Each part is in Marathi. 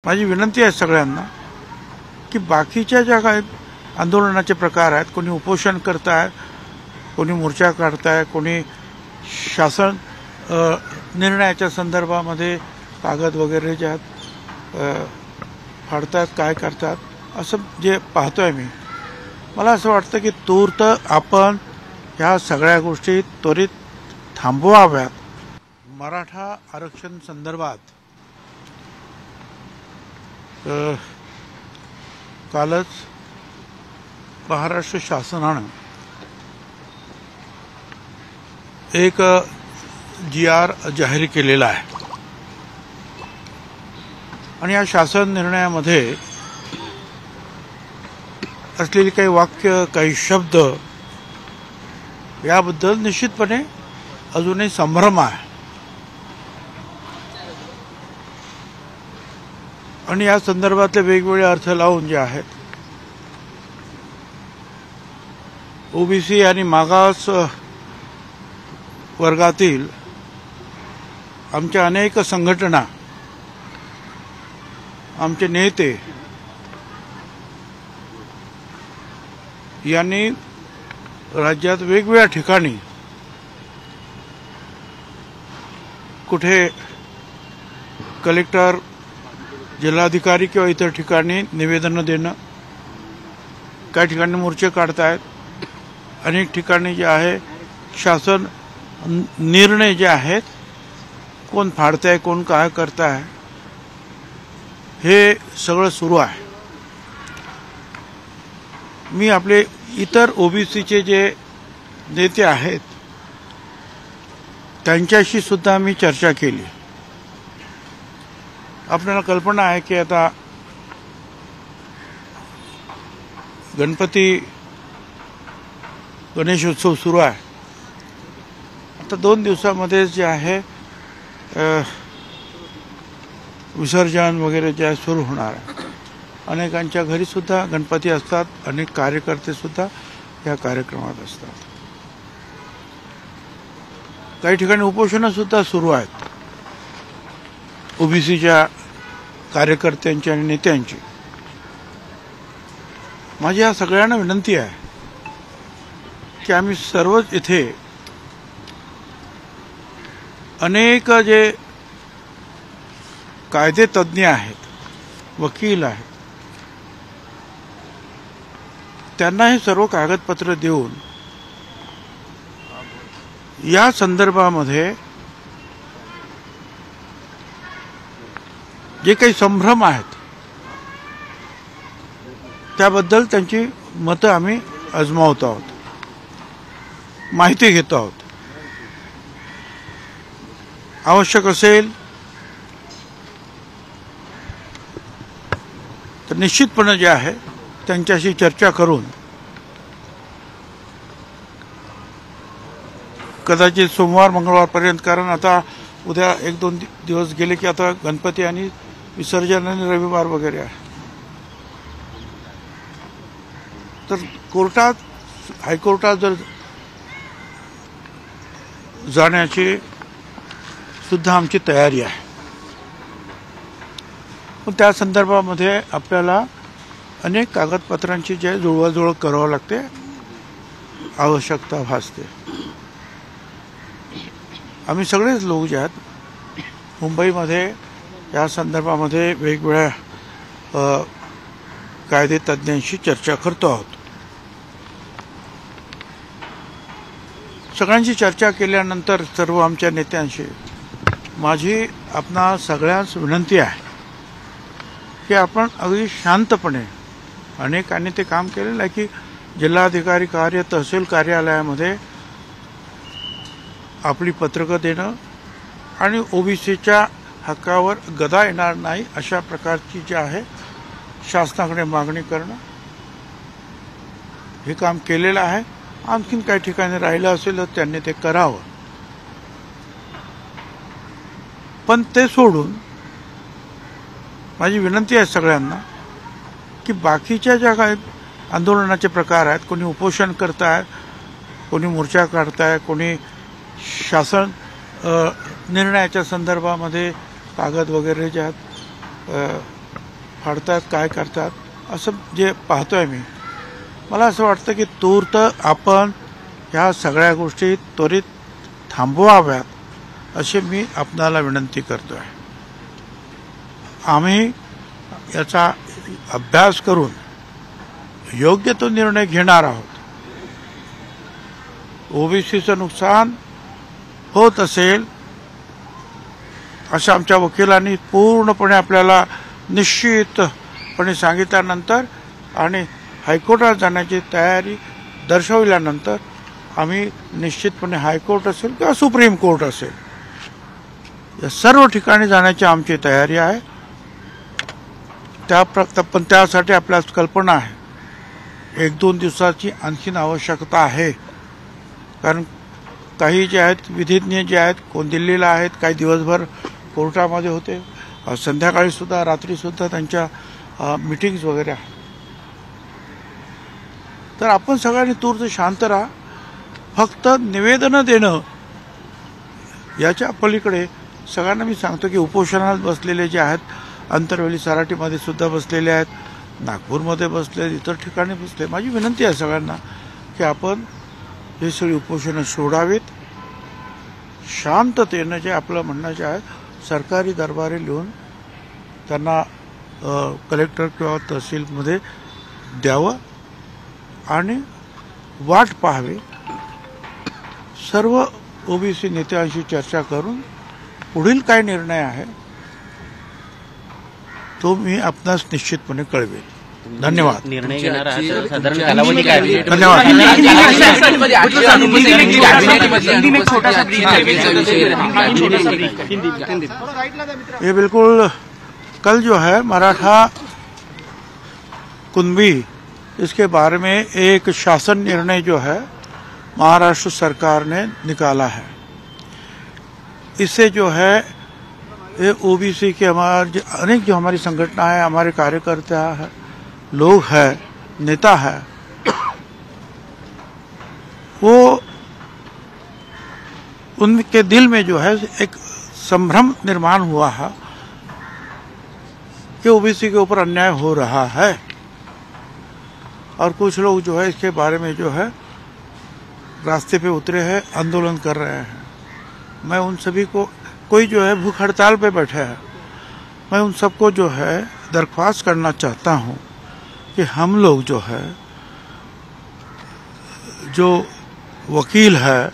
माझी विनंती आहे सगळ्यांना की बाकीच्या ज्या काही आंदोलनाचे प्रकार आहेत, कोणी उपोषण करताय, कोणी मोर्चा काढताय, कोणी शासन निर्णयाच्या संदर्भामध्ये कागद वगैरे जे आहेत फाडतात, काय करतात, असं जे पाहतोय मी, मला असं वाटतं की तूर्त आपण ह्या सगळ्या गोष्टी त्वरित थांबवाव्यात. मराठा आरक्षण संदर्भात कालच महाराष्ट्र शासनानं एक GR जाहीर केलेला आहे आणि या शासन निर्णयामध्ये असलेली काही वाक्य, काही शब्द याबद्दल निश्चितपणे अजूनही संभ्रम आहे आणि या संदर्भातले वेगवेगळे अर्थ लावून जे आहेत OBC आणि मागास वर्गातील आमच्या अनेक संघटना, आमचे नेते यांनी राज्यात वेगवेगळ्या ठिकाणी कुठे कलेक्टर, जिल्हाधिकारी किंवा इतर ठिकाणी निवेदनं देणं, काही ठिकाणी मोर्चे काढतायत, अनेक ठिकाणी जे आहे शासन निर्णय जे आहेत कोण फाडताय, कोण काय करताय, हे सगळं सुरू आहे. मी आपले इतर OBCचे जे नेते आहेत त्यांच्याशी सुद्धा मी चर्चा केली. आपल्याला कल्पना आहे की आता गणेशोत्सव सुरू आहे. आता 2 दिवसामध्ये जे आहे विसर्जन वगैरे जे सुरू होणार आहे. अनेकांच्या घरी सुद्धा गणपती असतात, अनेक कार्यकर्ते सुद्धा या कार्यक्रमात असतात. काही ठिकाणी उपोषणं सुद्धा सुरू आहेत OBCच्या कार्यकर्त्यांची आणि नेत्यांची. माझी या सगळ्यांना विनंती आहे की आम्ही सर्वच इथे अनेक जे कायदे तज्ज्ञ आहेत, वकील आहेत, त्यांना हे सर्व कागदपत्र देऊन या संदर्भामध्ये जे काही संभ्रम आहेत त्याबद्दल त्यांची मतं आम्ही अजमावत आहोत, माहिती घेतो आहोत. आवश्यक असेल तर निश्चितपणे जे आहे त्यांच्याशी चर्चा करून कदाचित सोमवार मंगळवारपर्यंत, कारण आता उद्या 1-2 दिवस गेले की आता गणपती आणि विसर्जन आणि रविवार वगैरे आहे, तर कोर्टात, हायकोर्टात जर जाण्याची सुद्धा आमची तयारी आहे. पण त्या संदर्भामध्ये आपल्याला अनेक कागदपत्रांची जे जुळवाजुळव करावं लागते, आवश्यकता भासते. आम्ही सगळेच लोक जे आहेत मुंबईमध्ये या संदर्भामध्ये वेगवेगळ्या कायदे तज्ज्ञांशी चर्चा करतो आहोत. सगळ्यांशी चर्चा केल्यानंतर सर्व आमच्या नेत्यांशी माझी आपणा सगळ्यांस विनंती आहे की आपण अगदी शांतपणे, अनेकांनी ते काम केलेलं आहे की जिल्हाधिकारी कार्य, तहसील कार्यालयामध्ये आपली पत्रकं देणं आणि OBCच्या हक्कावर गदा येणार नाही अशा प्रकारची जी आहे शासनाकडे मागणी करणं, हे काम केलेलं आहे. आणखीन काही ठिकाणी राहिलं असेल तर त्यांनी ते करावं. पण ते सोडून माझी विनंती आहे सगळ्यांना की बाकीच्या ज्या काही आंदोलनाचे प्रकार आहेत, कोणी उपोषण करताय, कोणी मोर्चा काढताय, कोणी शासन निर्णयाच्या संदर्भामध्ये कागद वगैरे जे आहेत फाडतात, काय करतात असं जे पाहतोय मी. मला असं वाटतं की तूर्त आपण ह्या सगळ्या गोष्टी त्वरित थांबवाव्यात अशी मी आपणाला विनंती करतोय. आम्ही याचा अभ्यास करून योग्य तो निर्णय घेणार आहोत. ओबीसीचं नुकसान होत असेल असं आमच्या वकिलांनी पूर्णपणे आपल्याला निश्चितपणे सांगितल्यानंतर आणि हायकोर्टात जाण्याची तयारी दर्शवल्यानंतर आम्ही निश्चितपणे हायकोर्ट असेल किंवा सुप्रीम कोर्ट असेल या सर्व ठिकाणी जाण्याची आमची तयारी आहे. पण त्यासाठी आपल्याला कल्पना आहे 1-2 दिवसाची आणखीन आवश्यकता आहे. कारण काही जे आहेत विधिज्ञ जे आहेत कोण दिल्लीला आहेत, काही दिवसभर कोर्टामध्ये होते, संध्याकाळीसुद्धा रात्रीसुद्धा त्यांच्या मीटिंग्स वगैरे आहेत. तर आपण सगळ्यांनी तूर्त शांत राहा. फक्त निवेदनं देणं याच्या पलीकडे सगळ्यांना मी सांगतो की उपोषणात बसलेले जे आहेत, अंतरवेली सराटीमध्ये सुद्धा बसलेले आहेत, नागपूरमध्ये बसले, इतर ठिकाणी बसले. माझी विनंती आहे सगळ्यांना की आपण हे सगळी उपोषणं सोडावीत. शांततेनं जे आपलं म्हणणं जे आहे सरकारी दरबारी लिहून त्यांना कलेक्टर किंवा तहसीलमध्ये द्यावं आणि वाट पाहावी. सर्व ओबीसी नेत्यांशी चर्चा करून पुढील काय निर्णय आहे तो मी आपणास निश्चितपणे कळवेन. धन्यवाद. निर्णय घेणार आहात साधारण कालावधी काय? धन्यवाद. ये बिल्कुल कल जो है मराठा कुंभी इसके बारे में एक शासन निर्णय जो है महाराष्ट्र सरकार ने निकाला है. इससे जो है ये ओबीसी के हमारे अनेक जो हमारी संगठना है, हमारे कार्यकर्ता है, लोग हैं, नेता है, वो उनके दिल में जो है एक संभ्रम निर्माण हुआ है कि ओबीसी के ऊपर अन्याय हो रहा है. और कुछ लोग जो है इसके बारे में जो है रास्ते पे उतरे हैं, आंदोलन कर रहे हैं. मैं उन सभी को, कोई जो है भूख हड़ताल पे बैठे हैं, मैं उन सबको जो है दरख्वास्त करना चाहता हूं कि हम लोग जो है, जो वकील है,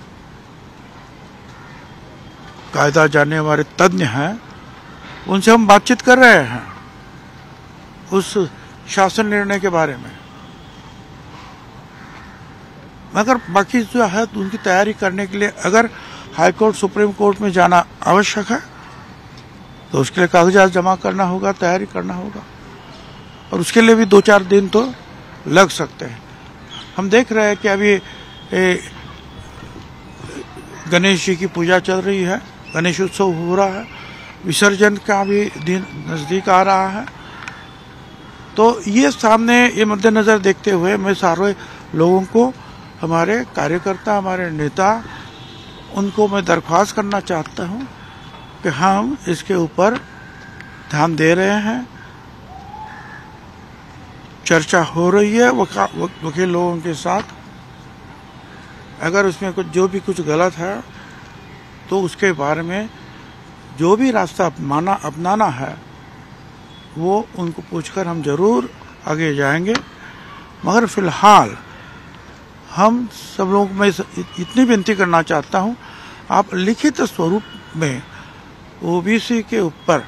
कायदा जानने वाले तज्ञ हैं, उनसे हम बातचीत कर रहे हैं उस शासन निर्णय के बारे में. मगर बाकी जो है उनकी तैयारी करने के लिए अगर हाईकोर्ट सुप्रीम कोर्ट में जाना आवश्यक है तो उसके लिए कागजात जमा करना होगा, तैयारी करना होगा, और उसके लिए भी 2-4 दिन तो लग सकते हैं. हम देख रहे हैं कि अभी गणेश जी की पूजा चल रही है, गणेश उत्सव हो रहा है, विसर्जन का भी दिन नजदीक आ रहा है. तो ये सामने ये मद्देनजर देखते हुए मैं सारे लोगों को, हमारे कार्यकर्ता, हमारे नेता, उनको मैं दरख्वास्त करना चाहता हूं कि हम इसके ऊपर ध्यान दे रहे हैं. चर्चा हो रही है वकील लोगों के साथ. अगर उसमें जो भी कुछ गलत है तो उसके बारे में जो भी रास्ता अपनाना है वो उनको पूछकर हम जरूर आगे जाएंगे. मगर फिलहाल हम सब लोग मैं इतनी विनती करना चाहता हूं, आप लिखित स्वरूप में ओबीसी के ऊपर,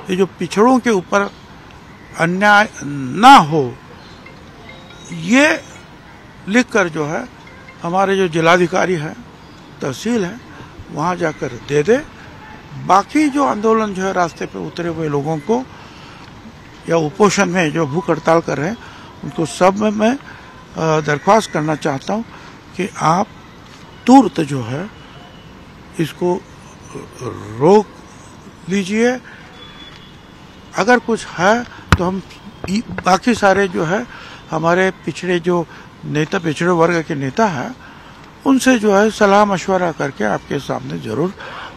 ये जो पिछड़ों के ऊपर अन्याय ना हो, ये लिखकर जो है हमारे जो जिलाधिकारी है, तहसील है, वहां जाकर दे दे. बाकी जो आंदोलन जो है रास्ते पे उतरे हुए लोगों को या उपोषण में जो भूख हड़ताल कर रहे हैं उनको सब में मैं दरख्वास्त करना चाहता हूं कि आप तुरंत जो है इसको रोक लीजिए. अगर कुछ है तो हम बाकी सारे जो है हमारे पिछड़े जो नेता, पिछड़े वर्ग के नेता हैं, उनसे जो है सलाह मशवरा करके आपके सामने जरूर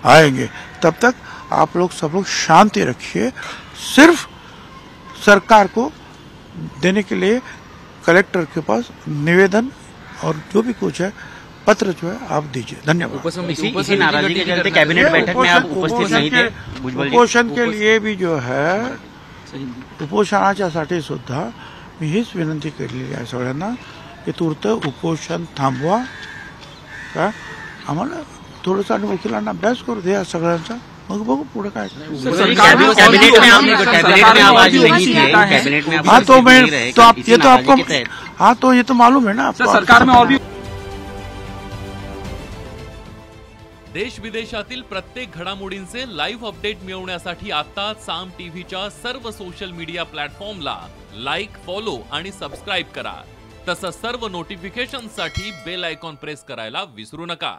आएंगे. तब तक आप लोग सब लोग शांति रखिए. सिर्फ सरकार को देने के लिए कलेक्टर के पास निवेदन और जो भी कुछ है पत्र जो है आप दीजिए। धन्यवाद। इसी नाराजगी के चलते कैबिनेट बैठक में आप उपस्थित नहीं थे भुजबळ जी? उपोषण के लिए भी जो है उपोषणाच्यासाठी सुद्धा मी हीच विनंती केलेली आहे सगळ्यांना की तूर्त उपोषण थांबवा, का आम्हाला थोडंसं आणि वकिलांना अभ्यास करू द्या सगळ्यांचा, मग बघू पुढे काय। कैबिनेट में आप आज नहीं थे, कैबिनेट में हाँ तो मैं तो आप ये तो आपको हाँ तो ये तो मालूम है ना आपको। सरकार में और भी देश विदेशातील प्रत्येक घडामोडींचे लाईव्ह अपडेट मिळवण्यासाठी आता साम टीव्हीच्या सर्व सोशल मीडिया प्लॅटफॉर्मला लाईक, फॉलो आणि सबस्क्राईब करा। तसंच सर्व नोटिफिकेशनसाठी बेल आयकॉन प्रेस करायला विसरू नका।